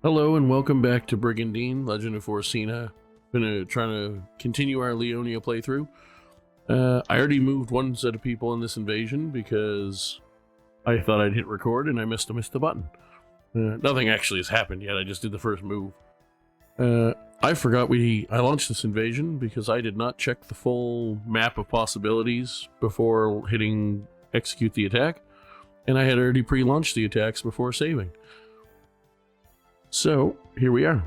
Hello and welcome back to Brigandine, Legend of Forsena. Been trying to continue our Leonia playthrough. I already moved one set of people in this invasion because I thought I'd hit record and I missed the button. Nothing actually has happened yet, I just did the first move. I forgot I launched this invasion because I did not check the full map of possibilities before hitting execute the attack, and I had already pre-launched the attacks before saving. So, here we are.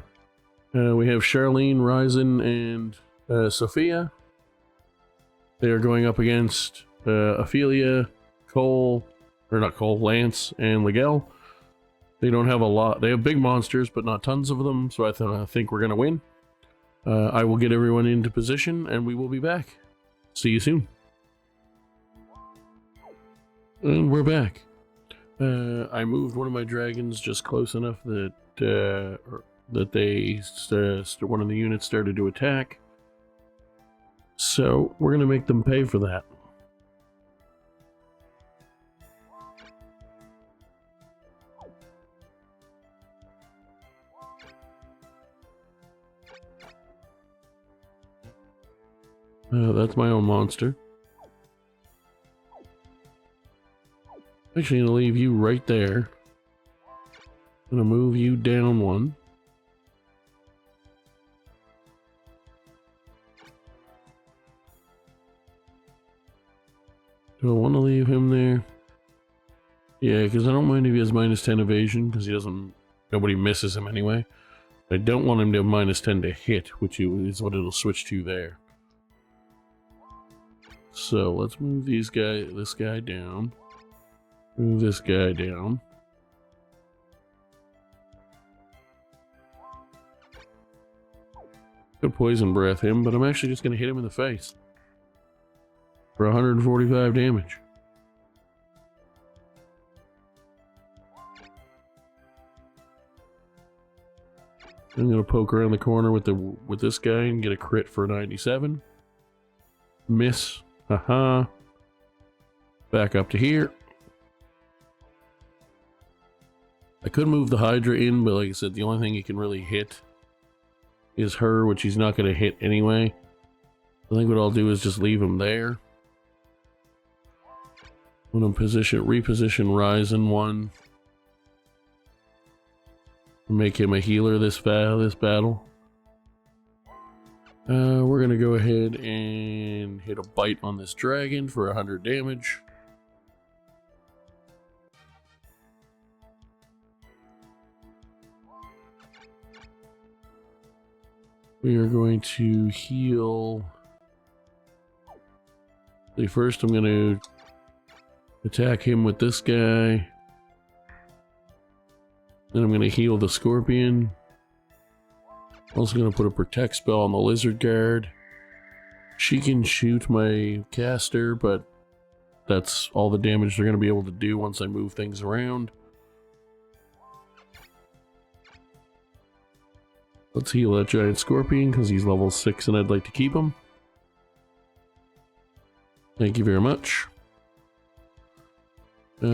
We have Charlene, Ryzen, and Sophia. They are going up against Ophelia, Lance, and Ligel. They don't have a lot. They have big monsters, but not tons of them, so I think we're going to win. I will get everyone into position, and we will be back. See you soon. And we're back. I moved one of my dragons just close enough that one of the units started to attack. So we're gonna make them pay for that. That's my own monster. Actually, I'm gonna leave you right there. I'm gonna move you down one. Do I want to leave him there? Yeah, because I don't mind if he has -10 evasion, because nobody misses him anyway. I don't want him to have -10 to hit, which is what it'll switch to there. So let's move this guy down. Move this guy down. Could poison breath him, but I'm actually just going to hit him in the face for 145 damage. I'm going to poke around the corner with this guy and get a crit for 97. Miss. Haha. Back up to here. I could move the Hydra in, but like I said, the only thing he can really hit is her, which he's not going to hit anyway. I think what I'll do is just leave him there. I'm going to reposition Ryzen 1. Make him a healer this battle. We're going to go ahead and hit a bite on this dragon for 100 damage. We are going to heal. First, I'm going to attack him with this guy. Then I'm going to heal the scorpion. Also going to put a protect spell on the lizard guard. She can shoot my caster, but that's all the damage they're going to be able to do once I move things around. Let's heal that giant scorpion because he's level 6 and I'd like to keep him. Thank you very much.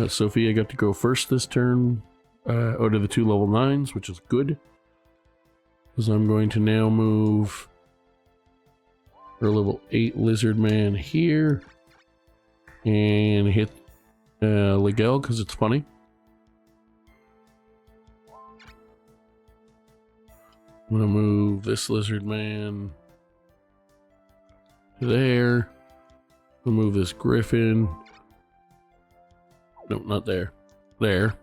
Sophia got to go first this turn out of the 2 level 9s, which is good. Because I'm going to now move her level 8 lizard man here and hit Ligel because it's funny. I'm going to move this lizard man to there. I'll move this griffin. No, not there. There.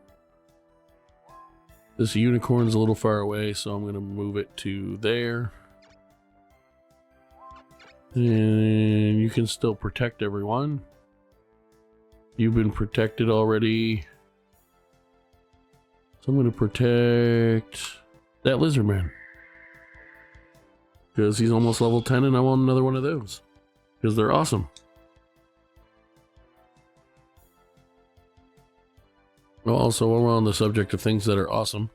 This unicorn's a little far away, so I'm going to move it to there. And you can still protect everyone. You've been protected already. So I'm going to protect that lizard man. Because he's almost level 10 and I want another one of those. Because they're awesome. Well, also, while we're on the subject of things that are awesome,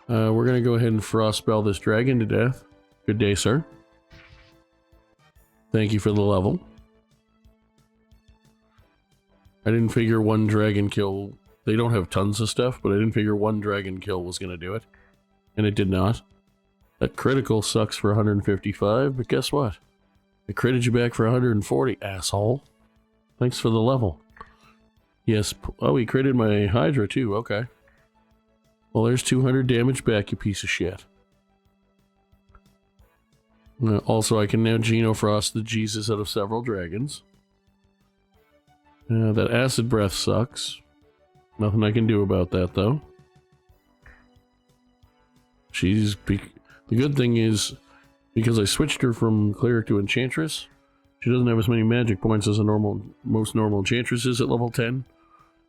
we're going to go ahead and frost spell this dragon to death. Good day, sir. Thank you for the level. I didn't figure one dragon kill They don't have tons of stuff, but I didn't figure one dragon kill was going to do it. And it did not. That critical sucks for 155, but guess what? I critted you back for 140, asshole. Thanks for the level. Yes, oh, he critted my Hydra too, okay. Well, there's 200 damage back, you piece of shit. Also, I can now Genofrost the Jesus out of several dragons. That acid breath sucks. Nothing I can do about that, though. The good thing is, because I switched her from Cleric to Enchantress, she doesn't have as many magic points as most normal Enchantresses at level 10.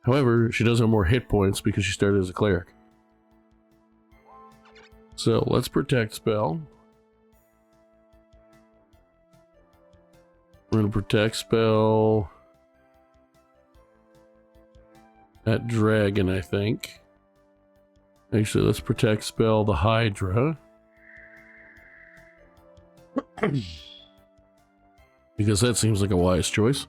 However, she does have more hit points because she started as a Cleric. So, let's Protect spell. We're going to Protect spell that dragon, I think. Actually, let's Protect spell the Hydra. Because that seems like a wise choice.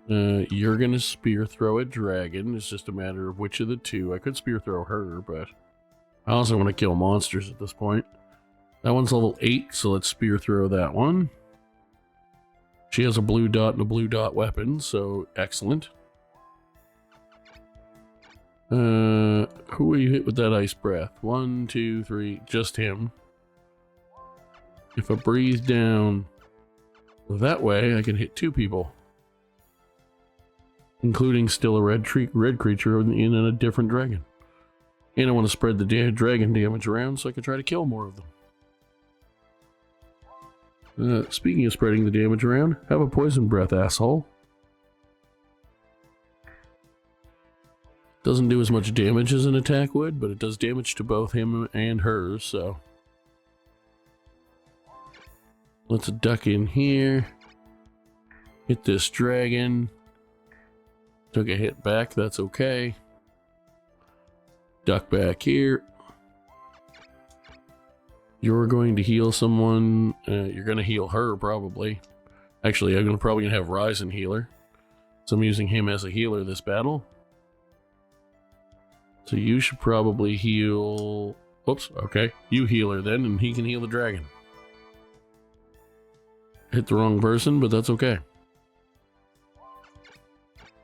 You're gonna spear throw a dragon. It's just a matter of which of the two. I could spear throw her, but I also want to kill monsters at this point. That one's level 8, so let's spear throw that one. She has a blue dot and a blue dot weapon, so excellent. Who will you hit with that ice breath? 1, 2, 3, just him. If I breathe down that way, I can hit 2 people. Including still a red creature in a different dragon. And I want to spread the dragon damage around so I can try to kill more of them. Speaking of spreading the damage around, have a poison breath, asshole. Doesn't do as much damage as an attack would, but it does damage to both him and her, so. Let's duck in here. Hit this dragon. Took a hit back, that's okay. Duck back here. You're going to heal someone. You're going to heal her, probably. Actually, I'm probably going to have Ryzen heal her. So I'm using him as a healer this battle. So you should probably heal... Oops, okay. You heal her then, and he can heal the dragon. Hit the wrong person, but that's okay.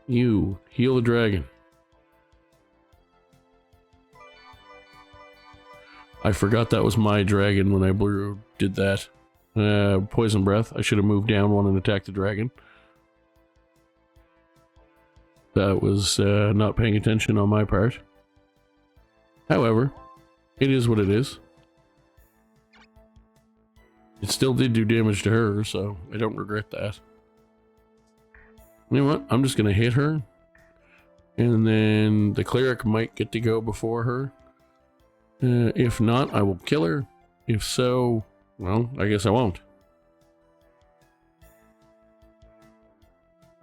You heal the dragon. I forgot that was my dragon when I did that. Poison breath. I should have moved down one and attacked the dragon. That was not paying attention on my part. However, it is what it is. It still did do damage to her, so I don't regret that. You know what? I'm just going to hit her. And then the cleric might get to go before her. If not, I will kill her. If so, well, I guess I won't.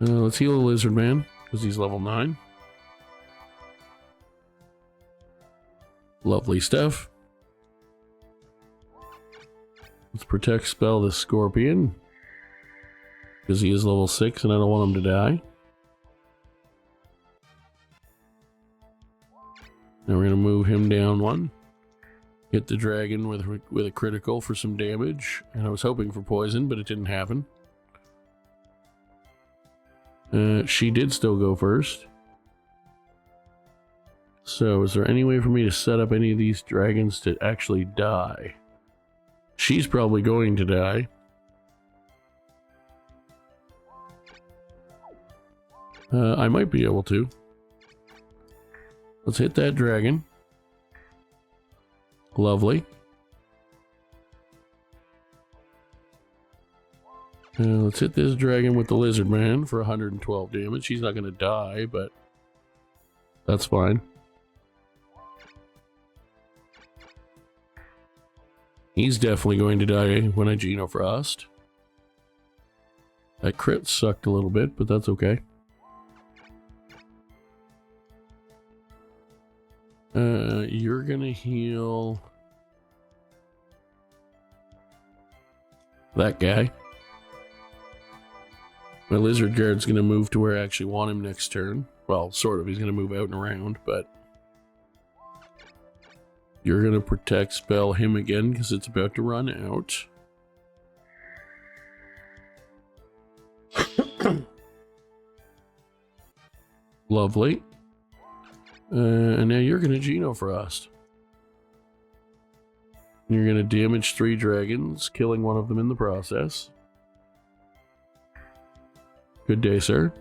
Let's heal the lizard man, because he's level 9. Lovely stuff. Let's protect spell the scorpion, because he is level 6 and I don't want him to die. Now we're going to move him down 1. Hit the dragon with a critical for some damage. And I was hoping for poison, but it didn't happen. She did still go first. So is there any way for me to set up any of these dragons to actually die? She's probably going to die. I might be able to. Let's hit that dragon. Lovely. Let's hit this dragon with the lizard man for 112 damage. He's not going to die, but that's fine. He's definitely going to die when I Genofrost. That crit sucked a little bit, but that's okay. You're gonna heal that guy. My lizard guard's going to move to where I actually want him next turn. Well, sort of. He's going to move out and around, but you're going to protect spell him again because it's about to run out. Lovely. And now you're going to Geno Frost. You're going to damage 3 dragons, killing one of them in the process. Good day, sir.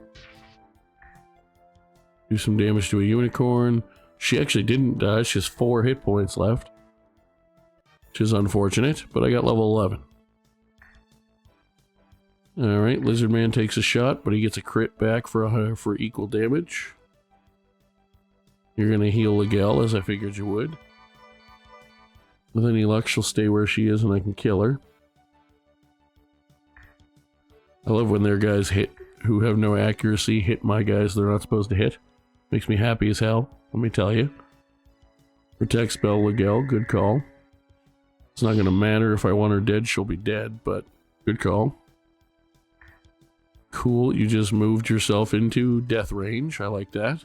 Do some damage to a unicorn. She actually didn't die. She has 4 hit points left, which is unfortunate, but I got level 11. Alright, Lizard Man takes a shot, but he gets a crit back for equal damage. You're going to heal Ligel, as I figured you would. With any luck, she'll stay where she is and I can kill her. I love when their guys who have no accuracy hit my guys they're not supposed to hit. Makes me happy as hell, let me tell you. Protect spell Ligel, good call. It's not going to matter if I want her dead, she'll be dead, but good call. Cool, you just moved yourself into death range, I like that.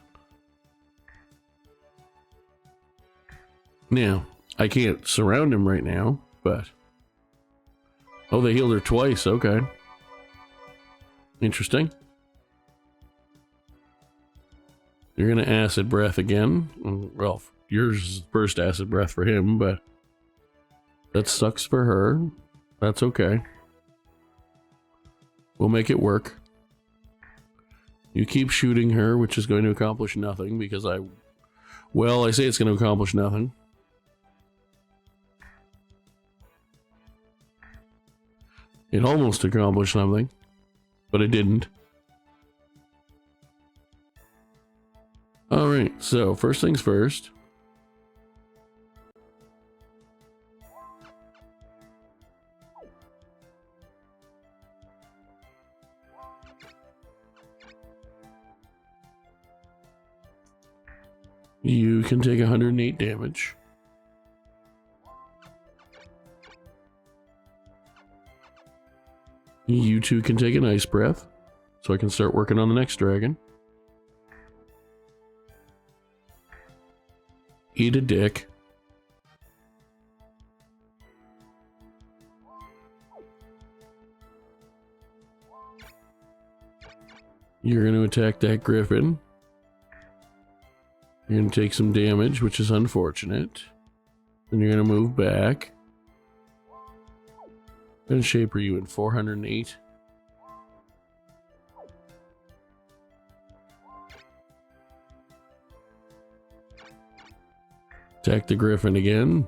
Now, I can't surround him right now, but... Oh, they healed her twice, okay. Interesting. You're gonna acid breath again. Well, yours is the first acid breath for him, but... That sucks for her. That's okay. We'll make it work. You keep shooting her, which is going to accomplish nothing, because I say it's going to accomplish nothing. It almost accomplished something, but it didn't. Alright, so first things first. You can take 108 damage. You two can take an ice breath, so I can start working on the next dragon. Eat a dick. You're going to attack that griffin. You're going to take some damage, which is unfortunate. Then you're going to move back. What kind of shape are you in? 408? Attack the griffin again.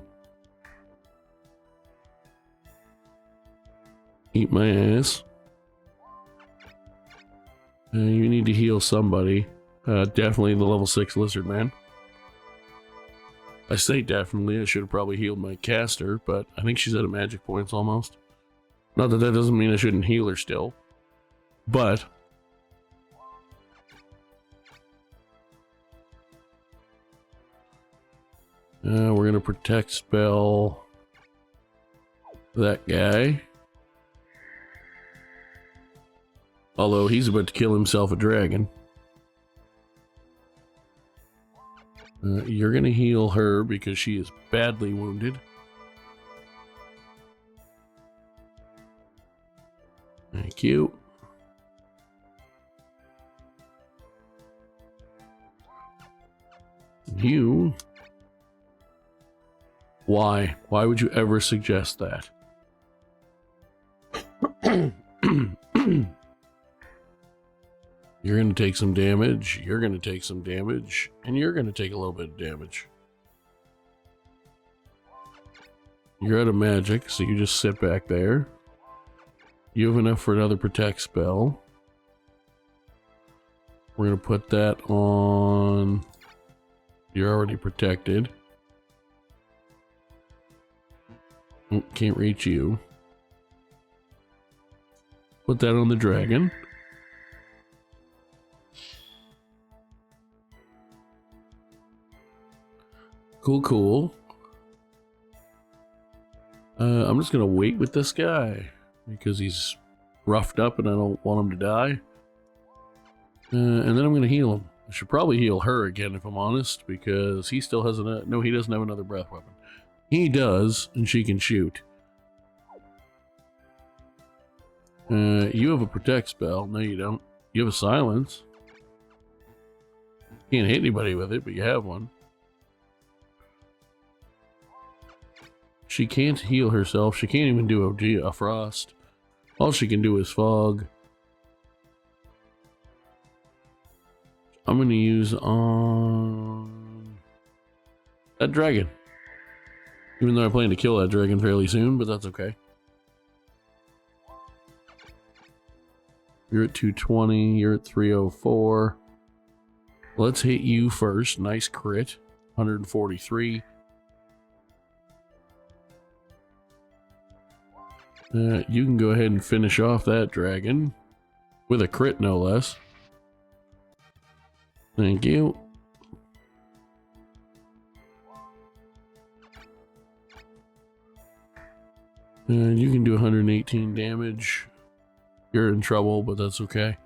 Eat my ass. You need to heal somebody. Definitely the level 6 lizard man. I say definitely, I should have probably healed my caster, but I think she's out of magic points almost. Not that that doesn't mean I shouldn't heal her still. But we're gonna protect spell that guy. Although he's about to kill himself a dragon. You're gonna heal her because she is badly wounded. Thank you. You? Why? Why would you ever suggest that? You're going to take some damage, you're going to take some damage, and you're going to take a little bit of damage. You're out of magic, so you just sit back there. You have enough for another protect spell. We're going to put that on... You're already protected. Oh, can't reach you. Put that on the dragon. Cool, cool. I'm just gonna wait with this guy because he's roughed up and I don't want him to die. And then I'm going to heal him. I should probably heal her again if I'm honest, because he still has no, he doesn't have another breath weapon. He does, and she can shoot. You have a protect spell. No, you don't. You have a silence. Can't hit anybody with it, but you have one. She can't heal herself. She can't even do a frost. All she can do is fog. I'm going to use on that dragon. Even though I plan to kill that dragon fairly soon, but that's okay. You're at 220, you're at 304. Let's hit you first. Nice crit. 143. You can go ahead and finish off that dragon. With a crit, no less. Thank you. And you can do 118 damage. You're in trouble, but that's okay.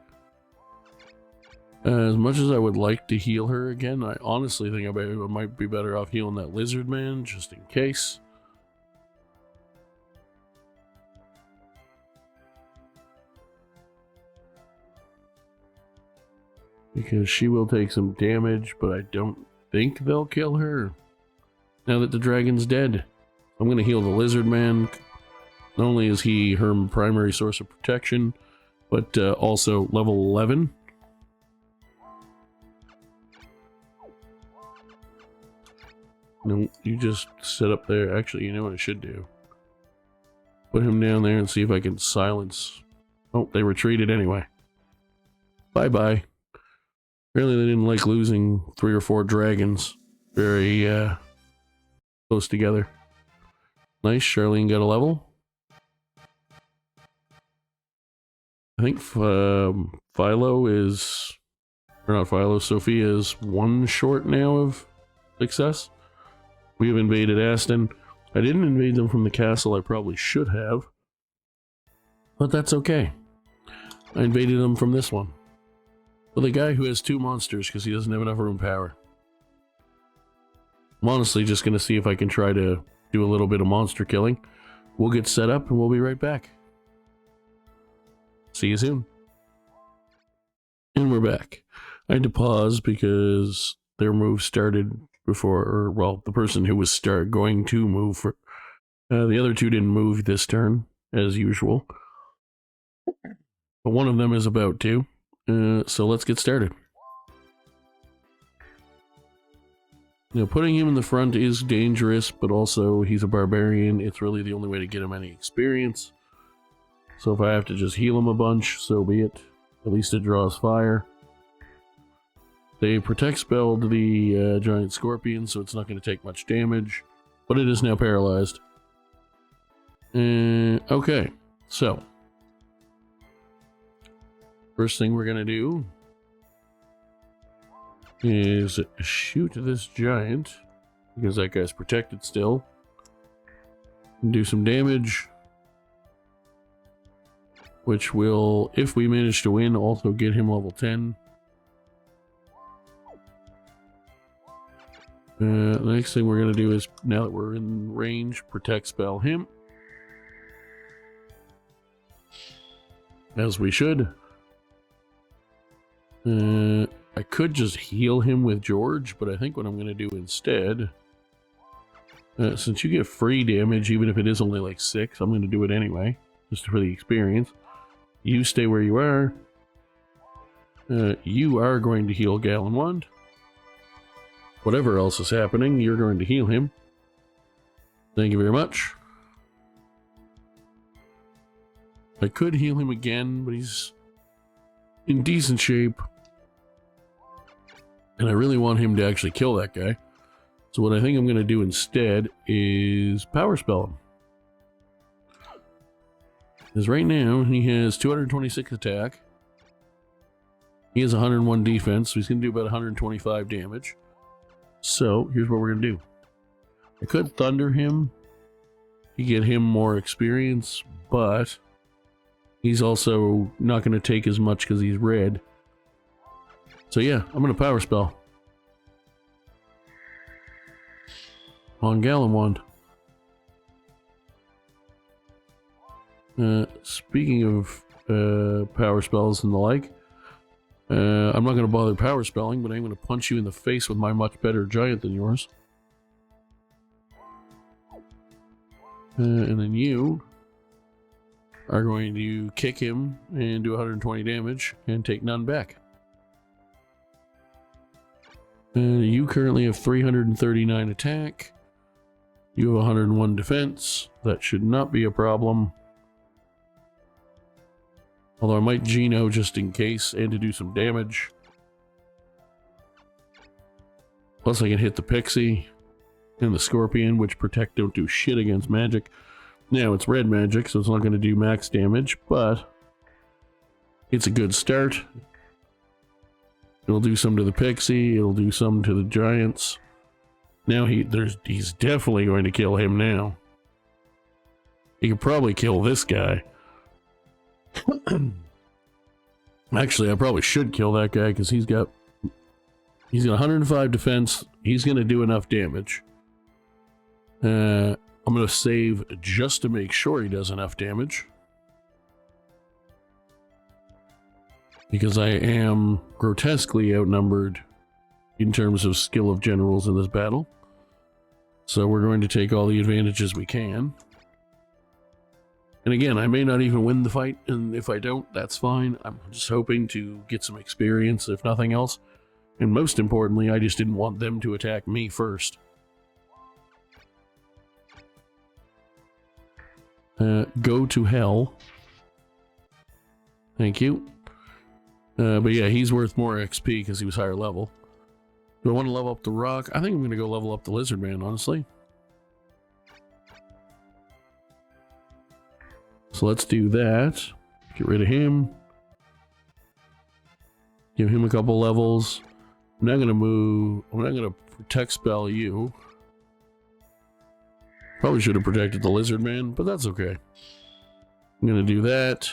As much as I would like to heal her again, I honestly think I might be better off healing that lizard man, just in case. Because she will take some damage, but I don't think they'll kill her. Now that the dragon's dead, I'm going to heal the lizard man. Not only is he her primary source of protection, but also level 11. No, you just sit up there. Actually, you know what I should do? Put him down there and see if I can silence. Oh, they retreated anyway. Bye-bye. Apparently they didn't like losing 3 or 4 dragons very close together. Nice, Charlene got a level. I think Philo is, or not Philo, Sophia is 1 short now of success. We have invaded Aston. I didn't invade them from the castle, I probably should have. But that's okay. I invaded them from this one. Well, the guy who has 2 monsters because he doesn't have enough room power. I'm honestly just going to see if I can try to do a little bit of monster killing. We'll get set up and we'll be right back. See you soon. And we're back. I had to pause because their move started before, or well, the person who was going to move for the other 2 didn't move this turn as usual, but one of them is about to. So let's get started. Now, putting him in the front is dangerous, but also he's a barbarian. It's really the only way to get him any experience. So if I have to just heal him a bunch, so be it. At least it draws fire. They protect spelled the giant scorpion, so it's not going to take much damage, but it is now paralyzed. Okay, so first thing we're going to do is shoot this giant, because that guy's protected still, and do some damage, which will, if we manage to win, also get him level 10. The next thing we're going to do is, now that we're in range, protect spell him. As we should. I could just heal him with George, but I think what I'm going to do instead, since you get free damage, even if it is only like 6, I'm going to do it anyway, just for the experience. You stay where you are. You are going to heal Galen Wand. Whatever else is happening, you're going to heal him. Thank you very much. I could heal him again, but he's in decent shape. And I really want him to actually kill that guy. So what I think I'm going to do instead is power spell him. Because right now, he has 226 attack. He has 101 defense, so he's going to do about 125 damage. So, here's what we're going to do. I could thunder him to get him more experience, but He's also not going to take as much because he's red. So yeah, I'm going to power spell. On Gallon Wand. Speaking of power spells and the like, I'm not going to bother power spelling, but I'm going to punch you in the face with my much better giant than yours. And then you are going to kick him and do 120 damage and take none back. You currently have 339 attack. You have 101 defense. That should not be a problem. Although I might Geno just in case and to do some damage. Plus I can hit the Pixie and the Scorpion, which protect don't do shit against magic. Now it's red magic, so it's not going to do max damage, but it's a good start. It'll do some to the Pixie, it'll do some to the Giants. Now he's definitely going to kill him now. He could probably kill this guy. Actually, I probably should kill that guy because he's got 105 defense. He's going to do enough damage. I'm going to save just to make sure he does enough damage. Because I am grotesquely outnumbered in terms of skill of generals in this battle. So we're going to take all the advantages we can. And again, I may not even win the fight, and if I don't, that's fine. I'm just hoping to get some experience, if nothing else. And most importantly, I just didn't want them to attack me first. Go to hell. Thank you. But yeah, he's worth more XP because he was higher level. Do I want to level up the rock? I think I'm going to go level up the lizard man, honestly. So let's do that. Get rid of him. Give him a couple levels. I'm not going to move. I'm not going to protect spell you. Probably should have protected the lizard man, but that's okay. I'm going to do that.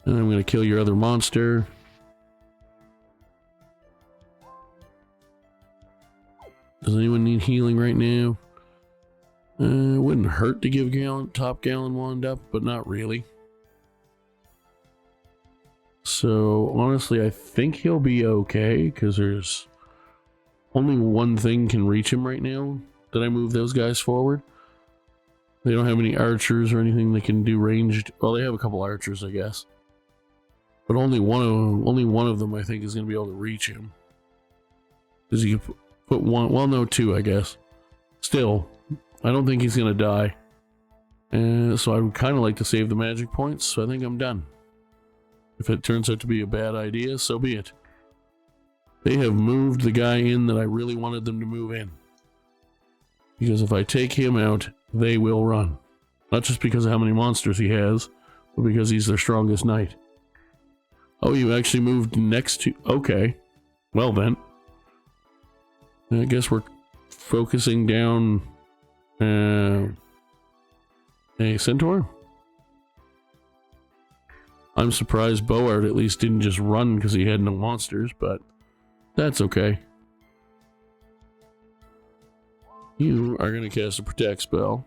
And I'm going to kill your other monster. Does anyone need healing right now? It wouldn't hurt to give top Gallon Wand up, but not really. So honestly, I think he'll be okay because there's only one thing can reach him right now. Did I move those guys forward? They don't have any archers or anything that can do ranged. Well, they have a couple archers, I guess. But only one of them I think is going to be able to reach him. Because you can put one, well no, two I guess. Still, I don't think he's going to die. So I would kind of like to save the magic points, so I think I'm done. If it turns out to be a bad idea, so be it. They have moved the guy in that I really wanted them to move in. Because if I take him out, they will run. Not just because of how many monsters he has, but because he's their strongest knight. Oh, you actually moved next to... Okay. Well then. I guess we're focusing down... a centaur? I'm surprised Board at least didn't just run because he had no monsters, but that's okay. You are going to cast a protect spell.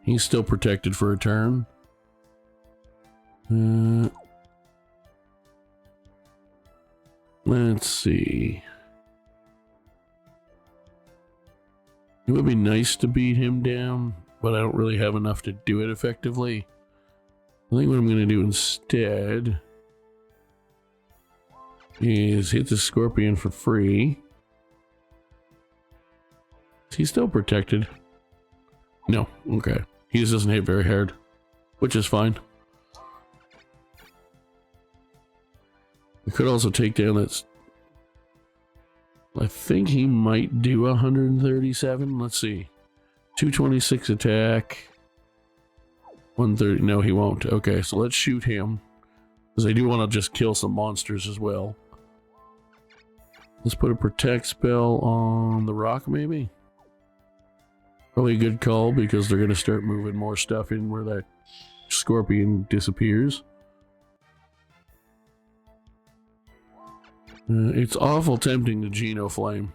He's still protected for a turn. Let's see. It would be nice to beat him down, but I don't really have enough to do it effectively. I think what I'm going to do instead is hit the Scorpion for free. Is he still protected? No, okay. He just doesn't hit very hard, which is fine. I could also take down that. I think he might do 137. Let's see. 226 attack. 130. No, he won't. Okay, so let's shoot him. Because I do want to just kill some monsters as well. Let's put a protect spell on the rock, maybe. Probably a good call because they're going to start moving more stuff in where that scorpion disappears. It's awful tempting to Geno Flame.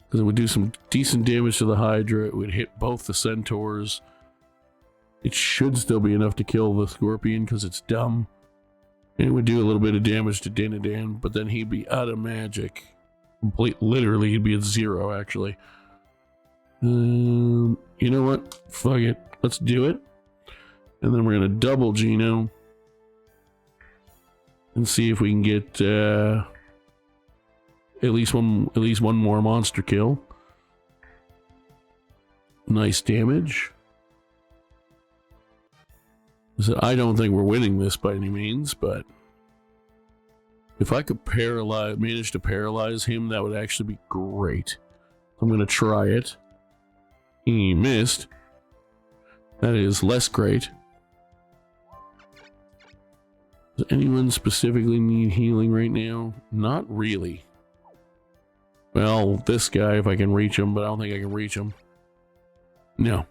Because it would do some decent damage to the Hydra. It would hit both the Centaurs. It should still be enough to kill the Scorpion because it's dumb. And it would do a little bit of damage to Dinadan, but then he'd be out of magic. Literally, he'd be at 0, actually. You know what? Fuck it. Let's do it. And then we're going to double Geno. And see if we can get at least one more monster kill. Nice damage. So I don't think we're winning this by any means, but if I could manage to paralyze him, that would actually be great. I'm going to try it. He missed. That is less great. Does anyone specifically need healing right now? Not really. Well, this guy, if I can reach him, but I don't think I can reach him. No.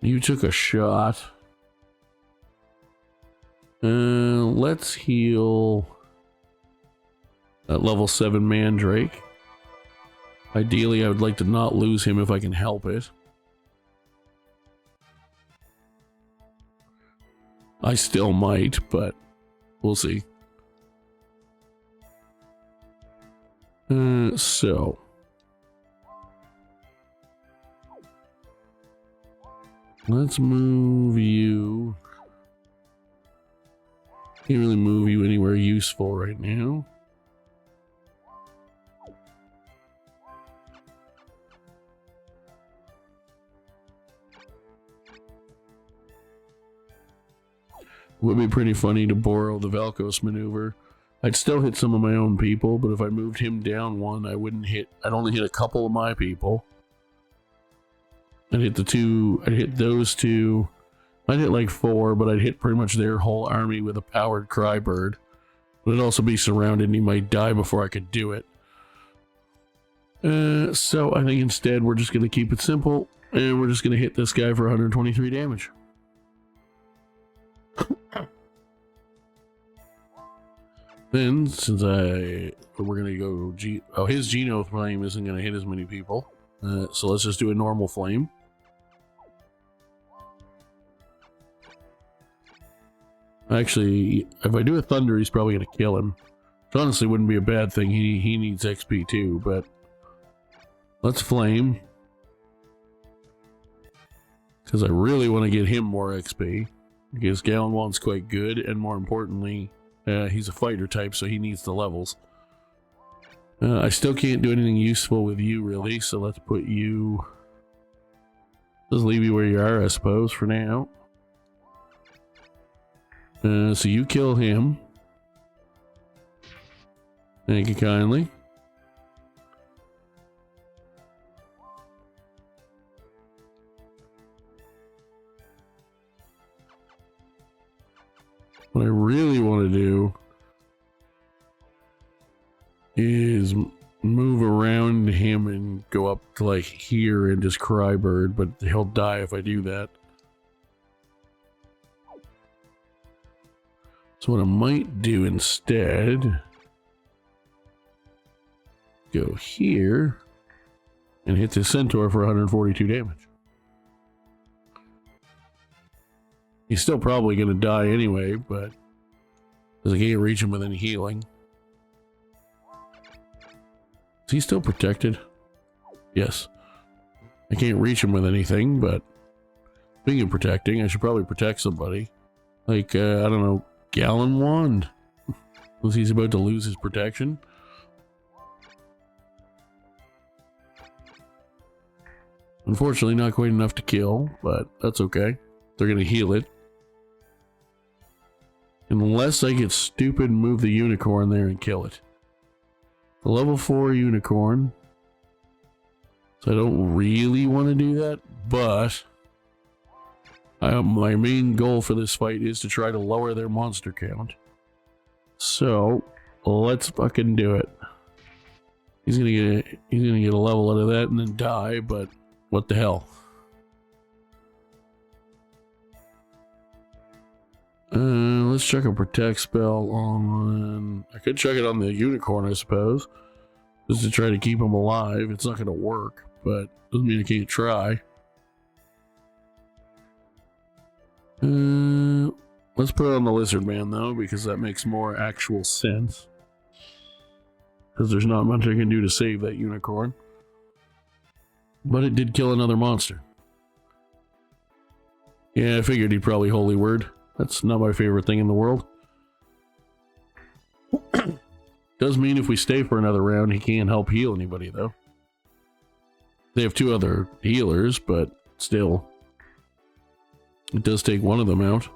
You took a shot. Let's heal that level 7 Mandrake. Ideally, I would like to not lose him if I can help it. I still might, but we'll see. So let's move you. Can't really move you anywhere useful right now. Would be pretty funny to borrow the Velkos maneuver. I'd still hit some of my own people, but if I moved him down one, I wouldn't hit. I'd only hit a couple of my people. I'd hit those two. I'd hit like 4, but I'd hit pretty much their whole army with a powered Crybird. But it'd also be surrounded and he might die before I could do it. So I think instead we're just going to keep it simple, and we're just going to hit this guy for 123 damage. Then, since we're gonna go his Geno Flame isn't gonna hit as many people, so let's just do a normal flame. Actually, if I do a Thunder, he's probably gonna kill him. Which honestly wouldn't be a bad thing. He needs XP too, but let's flame because I really want to get him more XP because Galenwan's quite good, and more importantly, he's a fighter type, so he needs the levels. I still can't do anything useful with you, really, so let's put you... Just leave you where you are, I suppose, for now. So you kill him. Thank you kindly. What I really want to do is move around him and go up to like here and just Crybird, but he'll die if I do that. So what I might do instead, go here and hit the Centaur for 142 damage. He's still probably going to die anyway, but because I can't reach him with any healing. Is he still protected? Yes. I can't reach him with anything, but speaking of protecting, I should probably protect somebody. Like, I don't know, Galenwan? Was he about to lose his protection? Unfortunately, not quite enough to kill, but that's okay. They're going to heal it. Unless I get stupid and move the unicorn there and kill it. The level 4 unicorn. So I don't really want to do that, but My main goal for this fight is to try to lower their monster count. So let's fucking do it. He's gonna get a level out of that and then die, but what the hell? Let's check a protect spell on. I could check it on the unicorn, I suppose, just to try to keep him alive. It's not gonna work, but doesn't mean I can't try. Let's put it on the lizard man though, because that makes more actual sense. Because there's not much I can do to save that unicorn. But it did kill another monster. Yeah, I figured he'd probably holy word. That's not my favorite thing in the world. Does mean if we stay for another round, he can't help heal anybody though. They have 2 other healers, but still. It does take one of them out.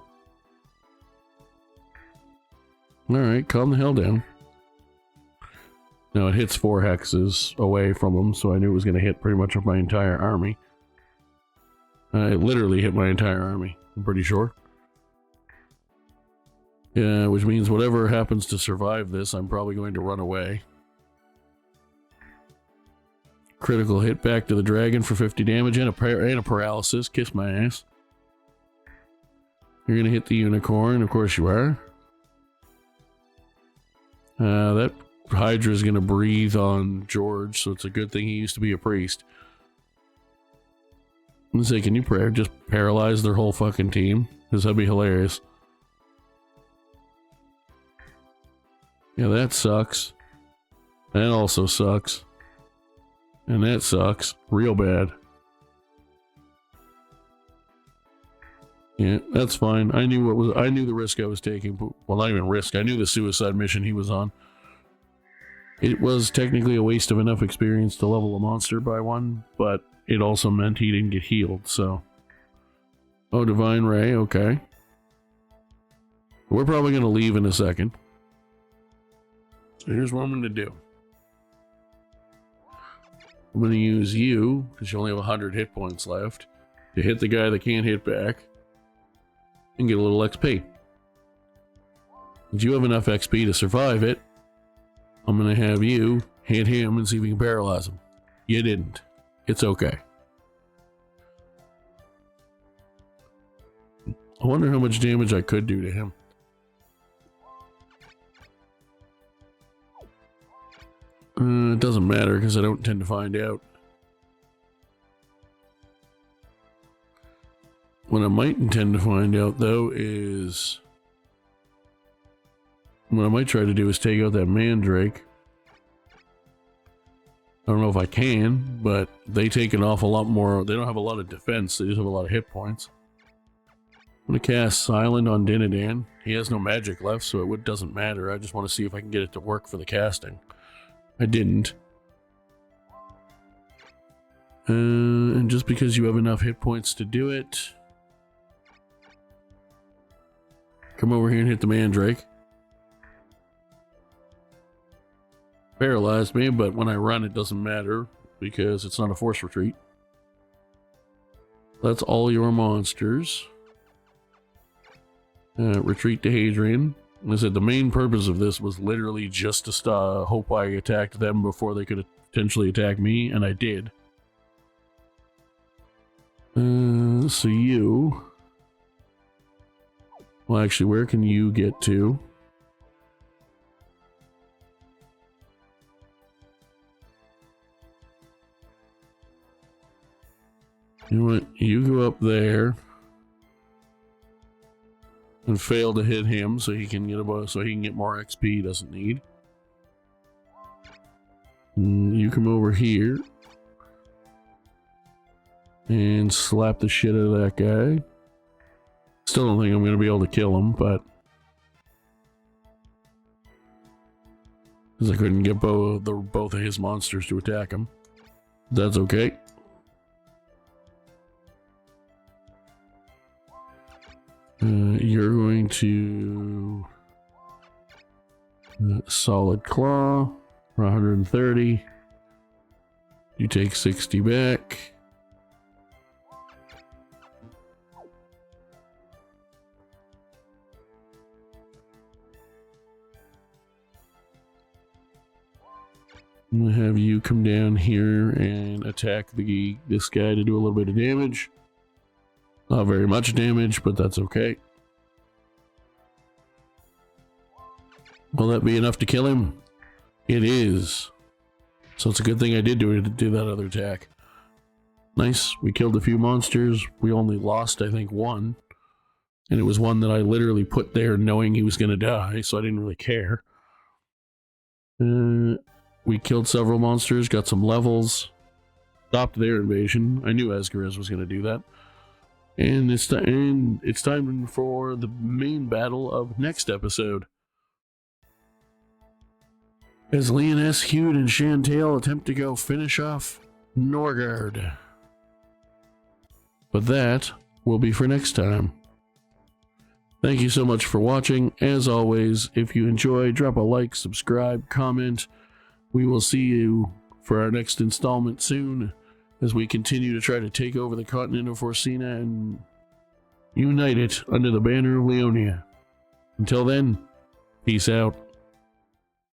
Alright, calm the hell down. No, it hits 4 hexes away from him, so I knew it was going to hit pretty much my entire army. It literally hit my entire army, I'm pretty sure. Yeah, which means whatever happens to survive this, I'm probably going to run away. Critical hit back to the dragon for 50 damage and a paralysis. Kiss my ass. You're going to hit the unicorn, of course you are. That Hydra is going to breathe on George, so it's a good thing he used to be a priest. I'm gonna say, can you just paralyze their whole fucking team? Because that'd be hilarious. Yeah, that sucks. That also sucks. And that sucks. Real bad. Yeah, that's fine. I knew the risk I was taking. Well, not even risk. I knew the suicide mission he was on. It was technically a waste of enough experience to level a monster by 1, but it also meant he didn't get healed, so. Oh, Divine Ray, okay. We're probably going to leave in a second. So here's what I'm going to do. I'm going to use you, because you only have 100 hit points left, to hit the guy that can't hit back, and get a little XP. If you have enough XP to survive it, I'm going to have you hit him and see if we can paralyze him. You didn't. It's okay. I wonder how much damage I could do to him. It doesn't matter because I don't tend to find out. What I might intend to find out though is... What I might try to do is take out that Mandrake. I don't know if I can, but they take an awful lot more. They don't have a lot of defense, they just have a lot of hit points. I'm going to cast Silent on Dinadan. He has no magic left, so it doesn't matter. I just want to see if I can get it to work for the casting. I didn't. And just because you have enough hit points to do it, come over here and hit the Mandrake. Paralyzed me, but when I run it doesn't matter because it's not a force retreat. That's all your monsters. Retreat to Hadrian. I said the main purpose of this was literally just to hope I attacked them before they could potentially attack me, and I did. So you... Well, actually, where can you get to? You know what? You go up there and fail to hit him, so he can get more XP he doesn't need. You come over here and slap the shit out of that guy. Still don't think I'm going to be able to kill him, but because I couldn't get both of his monsters to attack him. That's okay. You're going to Solid Claw for 130. You take 60 back. I'm gonna have you come down here and attack this guy to do a little bit of damage. Not very much damage, but that's okay. Will that be enough to kill him? It is. So it's a good thing I did do that other attack. Nice. We killed a few monsters. We only lost, I think, one. And it was one that I literally put there knowing he was going to die, so I didn't really care. We killed several monsters, got some levels, stopped their invasion. I knew Asgarez was going to do that. And it's time for the main battle of next episode. As Leonis, Hewd, and Chantal attempt to go finish off Norgard. But that will be for next time. Thank you so much for watching. As always, if you enjoy, drop a like, subscribe, comment. We will see you for our next installment soon as we continue to try to take over the continent of Forsena and unite it under the banner of Leonia. Until then, peace out.